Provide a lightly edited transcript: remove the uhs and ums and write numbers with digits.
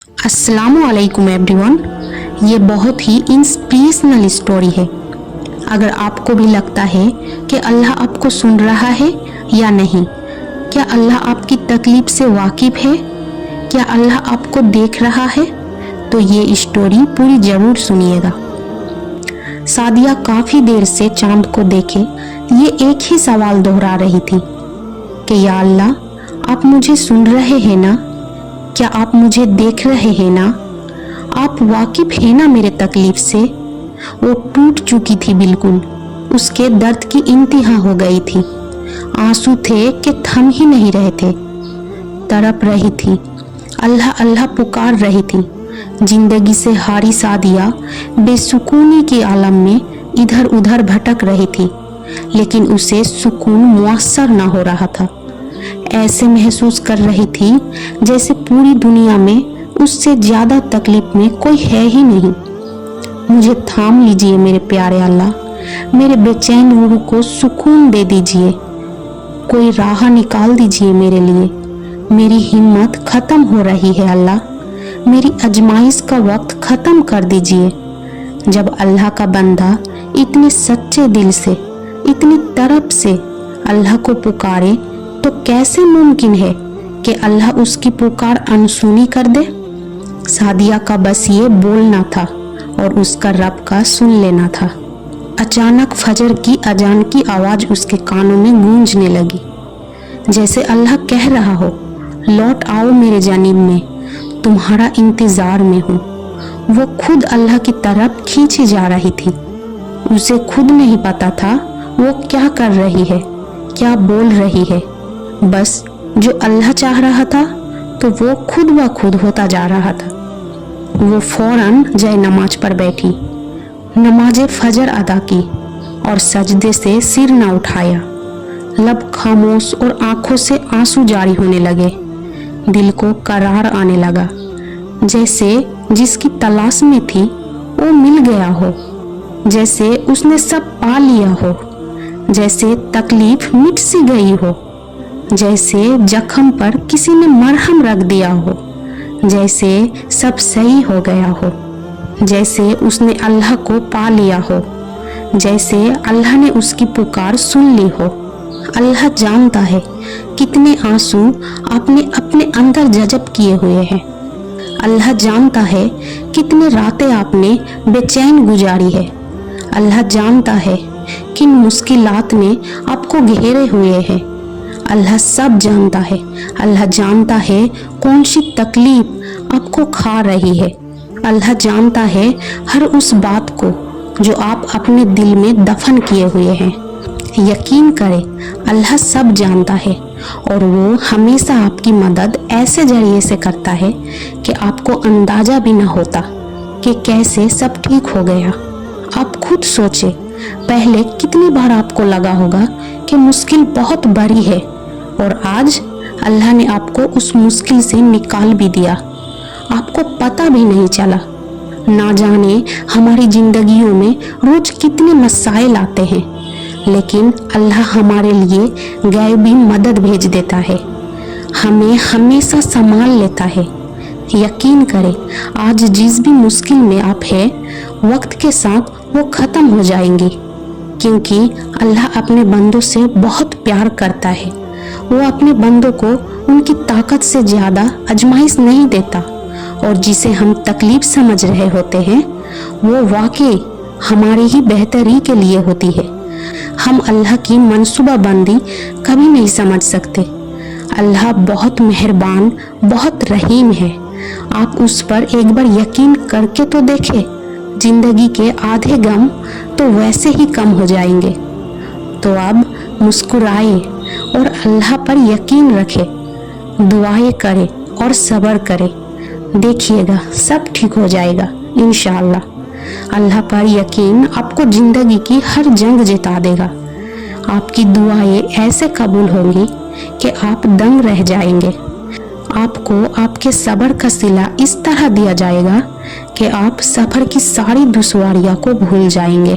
अस्सलामुअलैकुम एवरीवन। ये बहुत ही इंस्पिरेशनल स्टोरी है। अगर आपको भी लगता है कि अल्लाह आपको सुन रहा है या नहीं, क्या अल्लाह आपकी तकलीफ से वाकिफ है, क्या अल्लाह आपको देख रहा है, तो ये स्टोरी पूरी ज़रूर सुनिएगा। सादिया काफ़ी देर से चांद को देखे ये एक ही सवाल दोहरा रही थी कि या अल्लाह, आप मुझे सुन रहे हैं ना? क्या आप मुझे देख रहे हैं ना? आप वाकिफ हैं ना मेरे तकलीफ से? वो टूट चुकी थी बिल्कुल। उसके दर्द की इंतहा हो गई थी। आंसू थे कि थम ही नहीं रहे थे। तड़प रही थी, अल्लाह अल्लाह पुकार रही थी। जिंदगी से हारी सादिया बेसुकूनी के आलम में इधर उधर भटक रही थी, लेकिन उसे सुकून मुयस्सर न हो रहा था। ऐसे महसूस कर रही थी जैसे पूरी दुनिया में उससे ज़्यादा तकलीफ में कोई है ही नहीं। मुझे थाम लीजिए मेरे प्यारे अल्लाह, मेरे बेचैन रूह को सुकून दे दीजिए। कोई राह निकाल दीजिए मेरे लिए। मेरी हिम्मत ख़त्म हो रही है अल्लाह, मेरी आजमाइश का वक्त ख़त्म कर दीजिए। जब अल्लाह का बंदा इतने सच्चे दिल से, इतनी तड़प से अल्लाह को पुकारे, तो कैसे मुमकिन है कि अल्लाह उसकी पुकार अनसुनी कर दे। सादिया का बस ये बोलना था और उसका रब का सुन लेना था। अचानक फजर की अजान की आवाज़ उसके कानों में गूंजने लगी, जैसे अल्लाह कह रहा हो, लौट आओ मेरे जानिब में, तुम्हारा इंतज़ार में हूँ। वो खुद अल्लाह की तरफ खींची जा रही थी। उसे खुद नहीं पता था वो क्या कर रही है, क्या बोल रही है। बस जो अल्लाह चाह रहा था तो वो खुद ब खुद होता जा रहा था। वो फौरन जय नमाज पर बैठी, नमाज फजर अदा की और सजदे से सिर न उठाया। लब खामोश और आंखों से आंसू जारी होने लगे। दिल को करार आने लगा, जैसे जिसकी तलाश में थी वो मिल गया हो, जैसे उसने सब पा लिया हो, जैसे तकलीफ मिट सी गई हो, जैसे जख्म पर किसी ने मरहम रख दिया हो, जैसे सब सही हो गया हो, जैसे उसने अल्लाह को पा लिया हो, जैसे अल्लाह ने उसकी पुकार सुन ली हो। अल्लाह जानता है कितने आंसू आपने अपने अंदर जज़ब किए हुए हैं। अल्लाह जानता है कितने रातें आपने बेचैन गुजारी है। अल्लाह जानता है किन मुश्किलात ने आपको घेरे हुए हैं। अल्लाह सब जानता है। अल्लाह जानता है कौन सी तकलीफ आपको खा रही है। अल्लाह जानता है हर उस बात को जो आप अपने दिल में दफन किए हुए हैं। यकीन करें, अल्लाह सब जानता है और वो हमेशा आपकी मदद ऐसे जरिए से करता है कि आपको अंदाज़ा भी ना होता कि कैसे सब ठीक हो गया। आप खुद सोचें, पहले कितनी बार आपको लगा होगा कि मुश्किल बहुत बड़ी है और आज अल्लाह ने आपको उस मुश्किल से निकाल भी दिया। आपको पता भी नहीं चला। ना जाने हमारी जिंदगियों में रोज कितने मसाइल आते हैं, लेकिन अल्लाह हमारे लिए गैबी मदद भेज देता है, हमें हमेशा संभाल लेता है। यकीन करें, आज जिस भी मुश्किल में आप हैं, वक्त के साथ वो ख़त्म हो जाएंगी, क्योंकि अल्लाह अपने बंदों से बहुत प्यार करता है। वो अपने बंदों को उनकी ताकत से ज़्यादा आजमाइश नहीं देता, और जिसे हम तकलीफ समझ रहे होते हैं वो वाकई हमारी ही बेहतरी के लिए होती है। हम अल्लाह की मनसूबा बंदी कभी नहीं समझ सकते। अल्लाह बहुत मेहरबान, बहुत रहीम है। आप उस पर एक बार यकीन करके तो देखें, जिंदगी के आधे गम तो वैसे ही कम हो जाएंगे। तो अब मुस्कुराए और अल्लाह पर यकीन रखें, दुआएं करें और सब्र करें। देखिएगा सब ठीक हो जाएगा इंशाअल्लाह। अल्लाह पर यकीन आपको जिंदगी की हर जंग जिता देगा। आपकी दुआएं ऐसे कबूल होंगी कि आप दंग रह जाएंगे। आपको आपके सब्र का सिला इस तरह दिया जाएगा कि आप सफ़र की सारी दुश्वारियों को भूल जाएंगे।